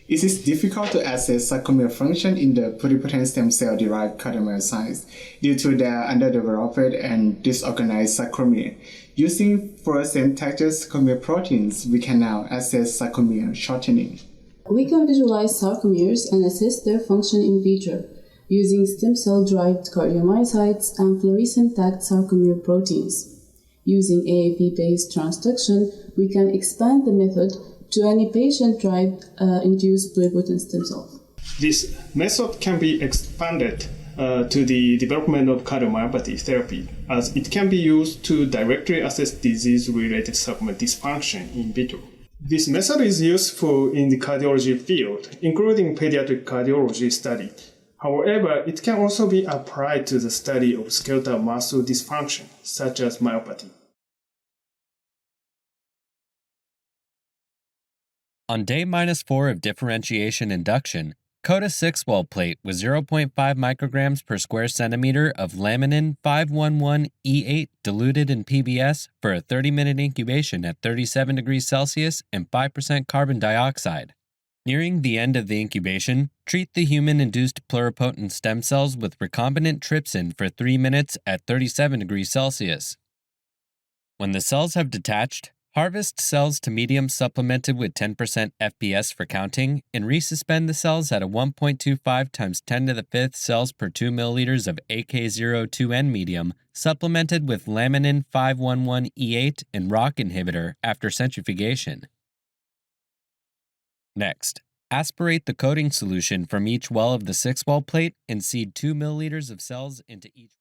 It is difficult to assess sarcomere function in the pluripotent stem cell-derived cardiomyocytes due to their underdeveloped and disorganized sarcomere. Using fluorescent-tagged sarcomere proteins, we can now assess sarcomere shortening. We can visualize sarcomeres and assess their function in vitro using stem cell-derived cardiomyocytes and fluorescent-tagged sarcomere proteins. Using AAV-based transduction, we can expand the method to any patient-derived induced pluripotent stem cells. This method can be expanded to the development of cardiomyopathy therapy, as it can be used to directly assess disease-related sarcomere dysfunction in vitro. This method is useful in the cardiology field, including pediatric cardiology study. However, it can also be applied to the study of skeletal muscle dysfunction, such as myopathy. On day -4 of differentiation induction, coat a 6-well plate with 0.5 micrograms per square centimeter of laminin 511E8 diluted in PBS for a 30-minute incubation at 37 degrees Celsius and 5% carbon dioxide. Nearing the end of the incubation, treat the human-induced pluripotent stem cells with recombinant trypsin for 3 minutes at 37 degrees Celsius. When the cells have detached, harvest cells to medium supplemented with 10% FPS for counting, and resuspend the cells at a 1.25 times 10 to the 5th cells per 2 milliliters of AK02N medium, supplemented with laminin 511E8 and ROCK inhibitor after centrifugation. Next, aspirate the coating solution from each well of the 6-well plate and seed 2 milliliters of cells into each.